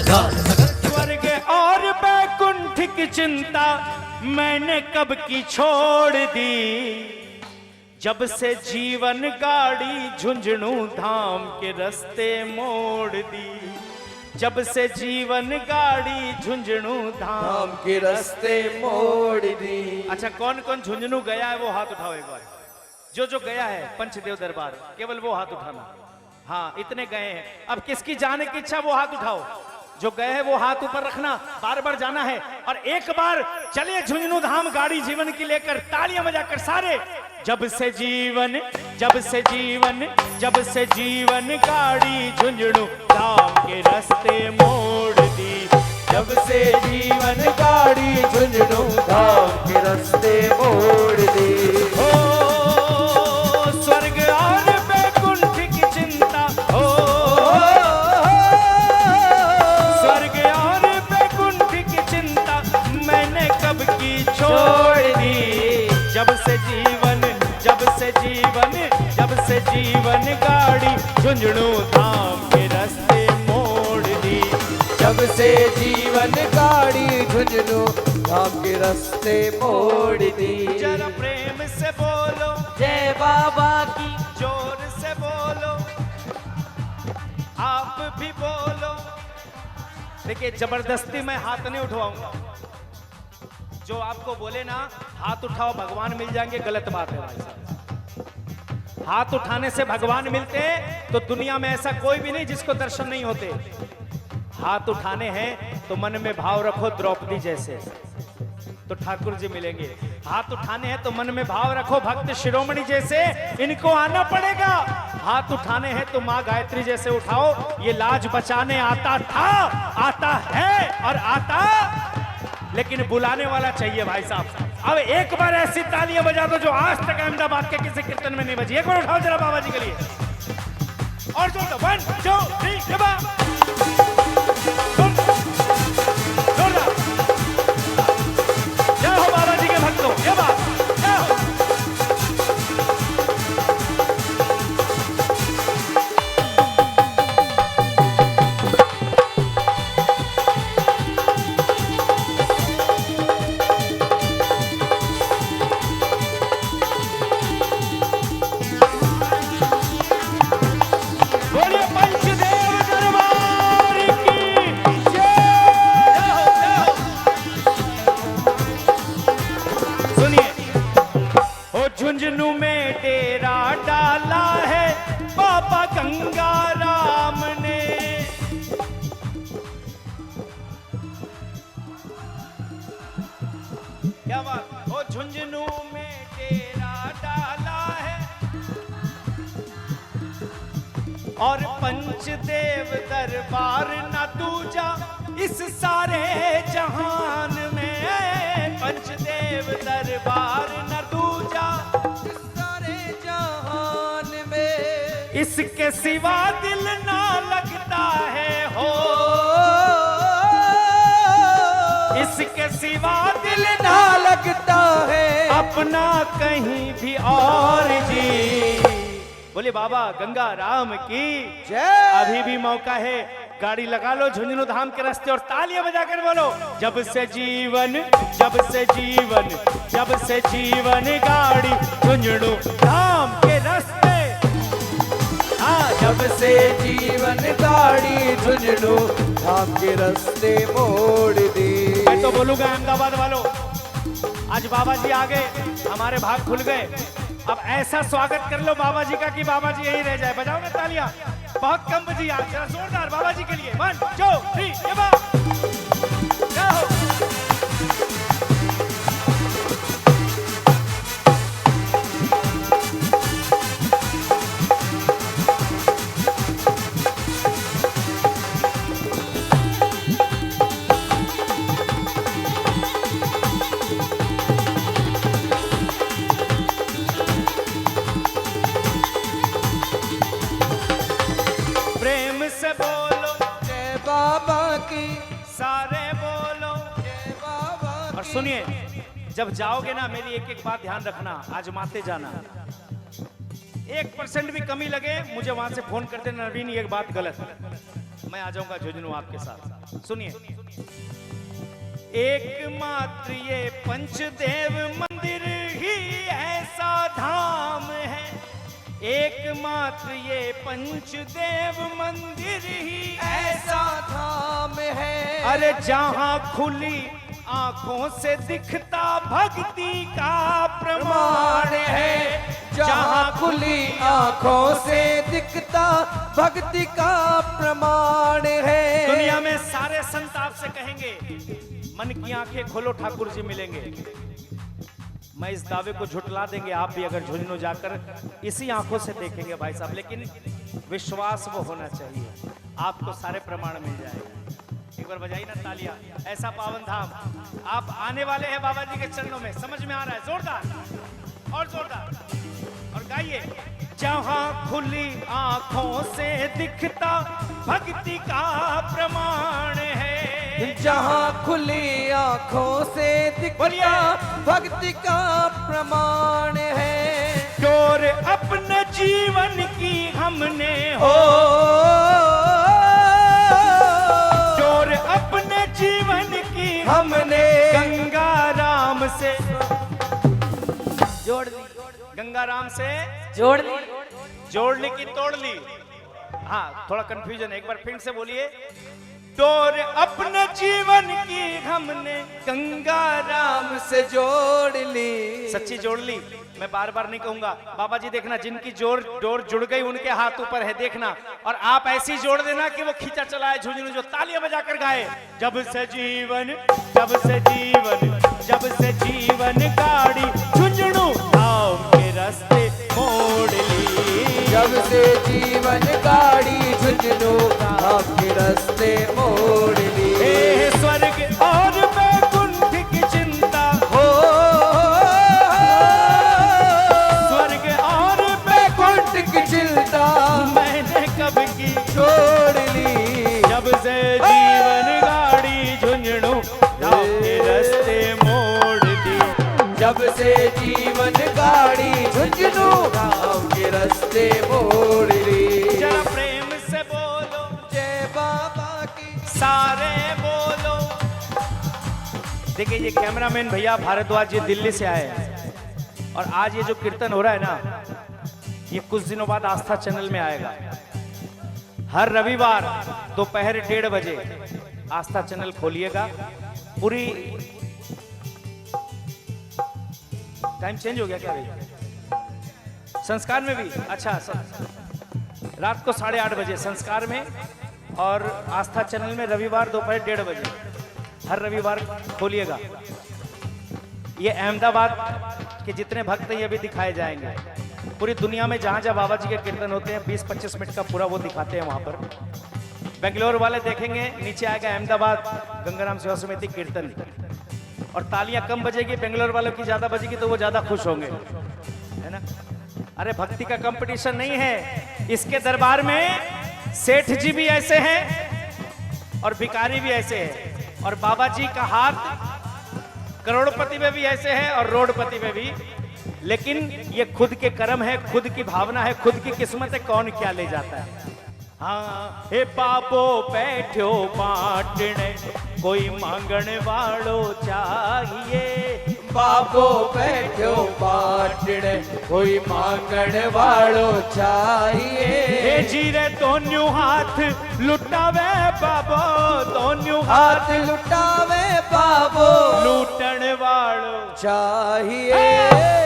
स्वर्ग और बैकुंठ की चिंता मैंने कब की छोड़ दी, जब से जीवन गाड़ी झुंझुनू धाम के रास्ते मोड़ दी, जब से जीवन गाड़ी झुंझुनू धाम के रास्ते मोड़ दी। अच्छा, कौन कौन झुंझुनू गया है वो हाथ उठाओ एक बार। जो जो गया है पंचदेव दरबार, केवल वो हाथ उठाना। हाँ, इतने गए हैं। अब किसकी जाने की इच्छा वो हाथ उठाओ। जो गए हैं वो हाथ ऊपर रखना, बार बार जाना है। और एक बार चलिए झुंझुनू धाम गाड़ी जीवन की लेकर, तालियां बजाकर सारे। जब से जीवन, जब से जीवन, जब से जीवन गाड़ी झुंझुनू धाम के रास्ते मोड़ दी, जब से जीवन गाड़ी झुंझुनू धाम के रास्ते मोड़ दी। हो स्वर्ग और बैकुंठ की चिंता, हो स्वर्ग और बैकुंठ की चिंता मैंने कब की छोड़ दी, जब से जीवन, जब से जीवन, जब से जीवन गाड़ी झुंझुनू धाम के रास्ते मोड़ दी, जब से जीवन गाड़ी झुंझुनू धाम के रास्ते मोड़ दी। जरा प्रेम से बोलो जय बाबा की, जोर से बोलो, आप भी बोलो। देखिए, जबरदस्ती मैं हाथ नहीं उठवाऊंगा। जो आपको बोले ना हाथ उठाओ भगवान मिल जाएंगे, गलत बात है भाई साहब। हाथ उठाने से भगवान मिलते हैं तो दुनिया में ऐसा कोई भी नहीं जिसको दर्शन नहीं होते। हाथ उठाने हैं तो मन में भाव रखो द्रौपदी जैसे, तो ठाकुर जी मिलेंगे। हाथ उठाने हैं तो मन में भाव रखो भक्त शिरोमणि जैसे, इनको आना पड़ेगा। हाथ उठाने हैं तो माँ गायत्री जैसे उठाओ, ये लाज बचाने आता था, आता है और आता, लेकिन बुलाने वाला चाहिए भाई साहब। अब एक बार ऐसी तालियां बजा दो जो आज तक अहमदाबाद के किसी कीर्तन में नहीं बजी। एक बार उठाओ जरा बाबा जी के लिए, और जो 1 2 3 जय हो बाबा जी के भक्तों, ये बात जय हो। बोलिए पंचदेव दरबार की जय हो। सुनिए, ओ झुंझुनू में डेरा डाला है बाबा गंगा राम ने, क्या बात। ओ झुंझुनू में डेरा डाला है और पंचदेव दरबार न दूजा इस सारे जहान में, पंचदेव दरबार न दूजा इस सारे जहान में, इसके सिवा दिल ना लगता है हो, इसके सिवा दिल ना लगता है अपना कहीं भी और जी। बोले बाबा गंगा राम की जय। अभी भी मौका है, गाड़ी लगा लो झुंझुनू धाम के रास्ते और तालियां बजाकर बोलो, जब से जीवन, जब से जीवन, जब से जीवन गाड़ी झुंझुनू धाम के रास्ते। हाँ, जब से जीवन गाड़ी झुंझुनू धाम के रास्ते मोड़ दी। मैं तो बोलूंगा अहमदाबाद वालों, आज बाबा जी आ गए, हमारे भाग खुल गए। अब ऐसा स्वागत कर लो बाबा जी का कि बाबा जी यही रह जाए। बजाओ ना तालियां, बहुत कम बजी आज, जरा जोरदार बाबा जी के लिए। 1 2 3 जय हो। प्रेम से बोलो जय बाबा की, सारे बोलो जय बाबा और सुनिए, जब जाओगे ना मेरी एक एक बात ध्यान रखना, आजमाते जाना। 1% भी कमी लगे मुझे वहां से फोन कर देना, नवीन ये बात गलत है। मैं आ जाऊंगा झुंझुनू आपके साथ। सुनिए, एकमात्र ये पंचदेव मंदिर ही ऐसा धाम है, एकमात्र ये पंचदेव मंदिर ही ऐसा धाम है। अरे जहां खुली आंखों से दिखता भक्ति का प्रमाण है, जहां खुली आंखों से दिखता भक्ति का प्रमाण है। दुनिया में सारे संत आपसे कहेंगे मन की आंखें खोलो ठाकुर जी मिलेंगे। मैं इस दावे को झुटला देंगे आप भी अगर झुंझुनू जाकर इसी आंखों से देखेंगे भाई साहब, लेकिन विश्वास वो होना चाहिए, आपको सारे प्रमाण मिल जाएगा। एक बार बजाइए ना तालियां। ऐसा पावन धाम आप आने वाले हैं बाबा जी के चरणों में, समझ में आ रहा है? जोरदार और जोरदार और गाइए। जहां खुली आंखों से दिखता भक्ति का प्रमाण है, जहां खुली आंखों से दिखता भक्ति का प्रमाण है। डोर अपने जीवन की हमने हो डोर अपने जीवन की हमने गंगा राम से जोड़ ली, गंगा राम से जोड़ ली, जोड़ ली कि तोड़ ली? हाँ, थोड़ा कंफ्यूजन है, एक बार फिर से बोलिए। डोर अपने जीवन की हमने गंगा राम से जोड़ ली। सच्ची जोड़ ली, मैं बार बार नहीं कहूंगा। बाबा जी देखना, जिनकी डोर जुड़ गई उनके हाथ ऊपर है, देखना। और आप ऐसी जोड़ देना कि वो खींचा चला है झुंझुनू, जो तालियां बजाकर गाए। जब से जीवन जब से जीवन जब से जीवन गाड़ी झुंझुनू धाम के रास्ते मोड़ ली, जब से जीवन गाड़ी झुंझुनू धाम के रास्ते मोड़ ली। हे स्वर्ग और वैकुंठ की चिंता हो, स्वर्ग और वैकुंठ की चिंता मैंने कब की छोड़ ली। जब से जीवन गाड़ी झुंझुनू धाम के रास्ते मोड़ दी, जब से जीवन गाड़ी झुंझुनू धाम के रास्ते मोड़ ली। जरा प्रेम से बोलो जय बाबा की, सारे बोलो। देखिए ये कैमरामैन भैया भारद्वाज जी दिल्ली से आए हैं, और आज ये जो कीर्तन हो रहा है ना, ये कुछ दिनों बाद आस्था चैनल में आएगा। हर रविवार दोपहर 1:30 बजे आस्था चैनल खोलिएगा। पूरी टाइम चेंज हो गया क्या भाई? संस्कार में भी अच्छा, रात को 8:30 बजे संस्कार में, और आस्था चैनल में रविवार दोपहर 1:30 बजे हर रविवार खोलिएगा। ये अहमदाबाद के जितने भक्त हैं ये भी दिखाए जाएंगे। पूरी दुनिया में जहां जहां बाबा जी के कीर्तन होते हैं 20-25 मिनट का पूरा वो दिखाते हैं वहां पर। बेंगलोर वाले देखेंगे, नीचे आएगा अहमदाबाद गंगाराम सेवा समिति कीर्तन, और तालियां कम बजेगी, बेंगलोर वालों की ज्यादा बजेगी तो वो ज्यादा खुश होंगे, है ना? अरे भक्ति का कंपटीशन नहीं है, इसके दरबार में सेठ जी भी ऐसे हैं और भिखारी भी ऐसे हैं, और बाबा जी का हाथ करोड़पति में भी ऐसे है और रोडपति में भी। लेकिन ये खुद के कर्म है, खुद की भावना है, खुद की किस्मत है, कौन क्या ले जाता है। हाँ, हे बाबो बैठो बाटने, कोई मांगण वालो चाहिए। बाबो बैठो बाटने, कोई मांगण वालो चाहिए। हे जीरे दोन्यू हाथ लुटावे बाबो, दोन्यू हाथ लुटावे बाबो, लूटण वालो चाहिए।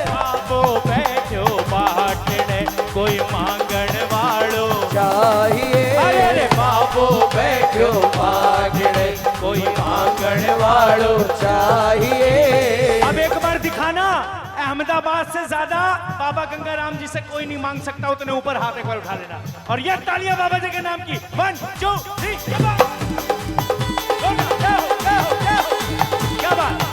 बाबो बैठो बाटने, कोई मांगण वालो चाहिए। अरे बाबो बैठो बाटने, कोई मांगण वालो चाहिए। अब एक बार दिखाना, अहमदाबाद से ज्यादा बाबा गंगाराम जी से कोई नहीं मांग सकता, उतने ऊपर हाथ एक बार उठा लेना। और ये तालियां बाबा जी के नाम की। 1 2 3 क्या बात, क्या बात।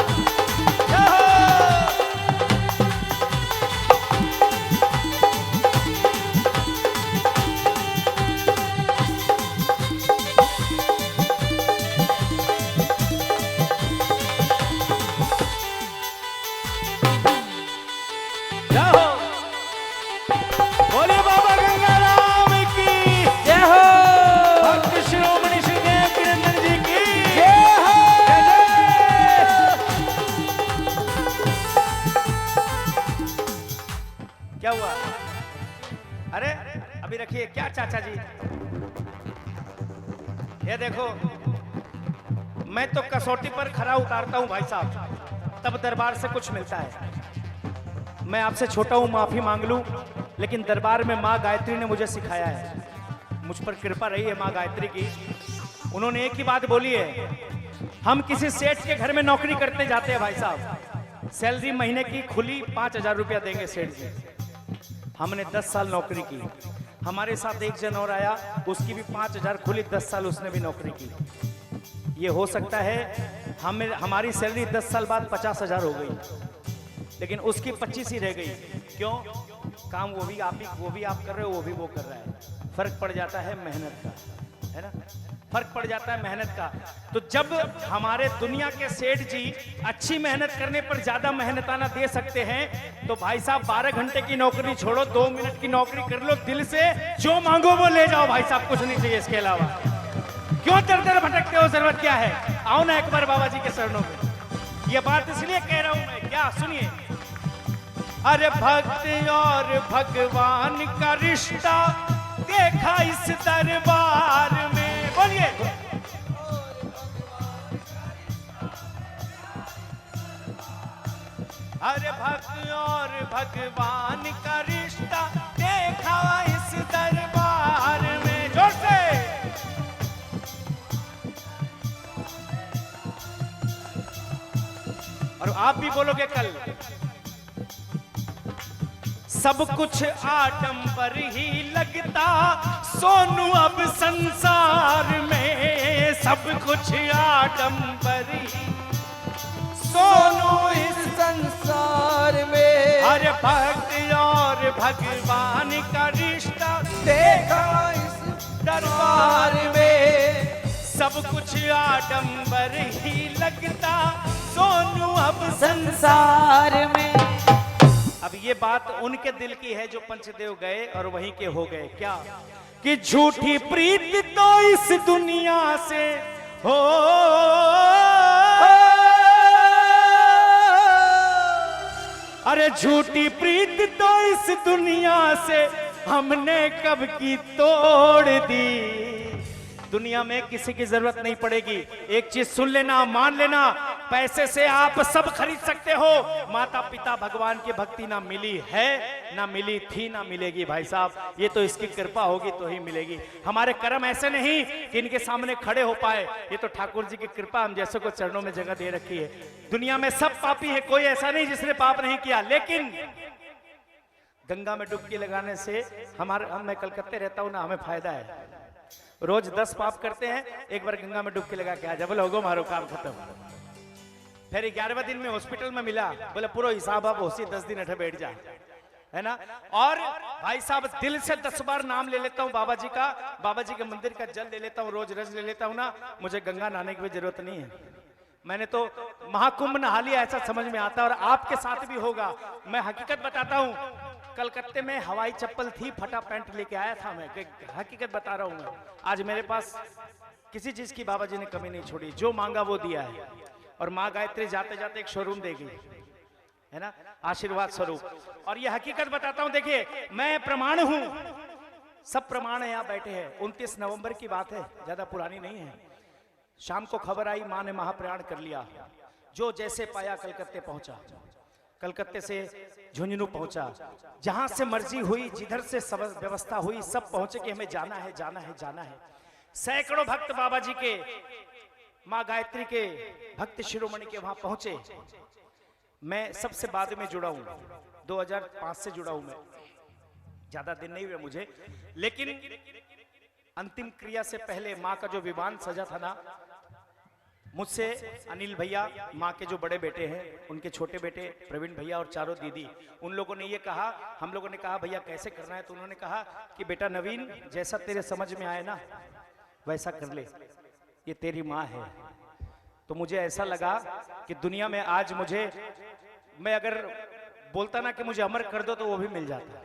बोले बाबा गंगाराम की जय हो। भक्त श्रोमणी क्या हुआ? अरे अभी रखिए। क्या चाचा जी, ये देखो, मैं तो कसौटी पर खरा उतारता हूं भाई साहब, तब दरबार से कुछ मिलता है। मैं आपसे छोटा हूं, माफी मांग लूं, लेकिन दरबार में माँ गायत्री ने मुझे सिखाया है। मुझ पर कृपा रही है माँ गायत्री की। उन्होंने एक ही बात बोली है, हम किसी सेठ के घर में नौकरी करते जाते हैं भाई साहब, सैलरी महीने की खुली 5,000 रुपया देंगे सेठ जी। हमने 10 साल नौकरी की, हमारे साथ एक जन और आया, उसकी भी 5,000 खुली, 10 साल उसने भी नौकरी की। ये हो सकता है हमारी सैलरी 10 साल बाद 50,000 हो गई, लेकिन उसकी 25 ही रह गई। क्यों? काम वो भी आप कर रहे हो, वो भी वो कर रहा है। फर्क पड़ जाता है मेहनत का, है ना? फर्क पड़ जाता है मेहनत का। तो जब हमारे दुनिया के सेठ जी अच्छी मेहनत करने पर ज्यादा मेहनताना दे सकते हैं, तो भाई साहब 12 घंटे की नौकरी छोड़ो, 2 मिनट की नौकरी कर लो, दिल से जो मांगो वो ले जाओ भाई साहब, कुछ नहीं चाहिए इसके अलावा। क्यों दर दर भटकते हो? जरूरत क्या है? आओ ना एक बार बाबा जी के चरणों में। ये बात इसलिए कह रहा हूं मैं, क्या सुनिए। अरे भक्त और भगवान का रिश्ता देखा इस दरबार में, बोलिए। अरे भक्त और भगवान का रिश्ता देखा इस दरबार में, जोर से। और आप भी बोलोगे कल, सब कुछ आडंबर ही लगता सोनू अब संसार में, सब कुछ आडंबर ही सोनू इस संसार में। अरे भक्त और भगवान का रिश्ता देखा इस दरबार में, सब कुछ आडंबर ही लगता सोनू अब संसार में। अब ये बात उनके दिल की है जो पंचदेव गए और वहीं के हो गए। क्या कि झूठी प्रीत तो इस दुनिया से हो, अरे झूठी प्रीत तो इस दुनिया से हमने कब की तोड़ दी। दुनिया में किसी की जरूरत नहीं पड़ेगी। एक चीज सुन लेना, मान लेना, पैसे से आप सब खरीद सकते हो, माता पिता भगवान की भक्ति ना मिली है, ना मिली थी, ना मिलेगी भाई साहब। ये तो इसकी कृपा होगी तो ही मिलेगी। हमारे कर्म ऐसे नहीं कि इनके सामने खड़े हो पाए, ये तो ठाकुर जी की कृपा हम जैसे को चरणों में जगह दे रखी है। दुनिया में सब पापी है, कोई ऐसा नहीं जिसने पाप नहीं किया, लेकिन गंगा में डुबकी लगाने से मैं कलकत्ते रहता हूं ना, हमें फायदा है। रोज 10 पाप करते हैं, एक बार गंगा में डुबकी लगा के आ जा, बोले होगो मारो काम खत्म। फिर 11वें दिन में हॉस्पिटल में मिला, बोले पूरा हिसाब आप होशी 10 दिन अठे बैठ जा, है ना। और भाई साहब दिल से 10 बार नाम ले लेता हूँ बाबा जी का, बाबा जी के मंदिर का जल ले लेता हूँ, रोज रज ले लेता हूँ ना, मुझे गंगा नहाने की भी जरूरत नहीं है। मैंने तो महाकुंभ नहा लिया, ऐसा समझ में आता है। और आपके साथ भी होगा। मैं हकीकत बताता हूँ, कलकत्ते में हवाई चप्पल थी, फटा पैंट लेके आया था मैं, हकीकत बता रहा हूँ मैं। आज मेरे पास किसी चीज की बाबा जी ने कमी नहीं छोड़ी, जो मांगा वो दिया है। और माँ गायत्री जाते जाते एक शोरूम देगी, है ना, आशीर्वाद स्वरूप। और ये हकीकत बताता हूँ, देखिए मैं प्रमाण हूँ, सब प्रमाण है, यहाँ बैठे हैं। 29 नवंबर की बात है, ज्यादा पुरानी नहीं है। शाम को खबर आई, माँ ने महाप्रयाण कर लिया। जो जैसे पाया कलकत्ते पहुंचा, कलकत्ते से झुंझुनू पहुंचा, जहां से मर्जी हुई, जिधर से व्यवस्था हुई, सब पहुंचे कि हमें जाना है, जाना है, जाना है। सैकड़ों भक्त बाबा जी के, माँ गायत्री के भक्त शिरोमणि के वहां पहुंचे। मैं सबसे बाद में जुड़ा हूं, 2005 से जुड़ा हूं मैं, ज्यादा दिन नहीं हुए मुझे। लेकिन अंतिम क्रिया से पहले माँ का जो विमान सजा था ना, मुझसे अनिल भैया, माँ के जो बड़े बेटे हैं, उनके छोटे बेटे प्रवीण भैया और चारों दीदी, उन लोगों ने ये कहा, हम लोगों ने कहा भैया कैसे करना है, तो उन्होंने कहा कि बेटा नवीन, जैसा तेरे समझ में आए ना वैसा कर ले, ये तेरी माँ है। तो मुझे ऐसा लगा कि दुनिया में आज मुझे, मैं अगर बोलता ना कि मुझे अमर कर दो तो वो भी मिल जाता।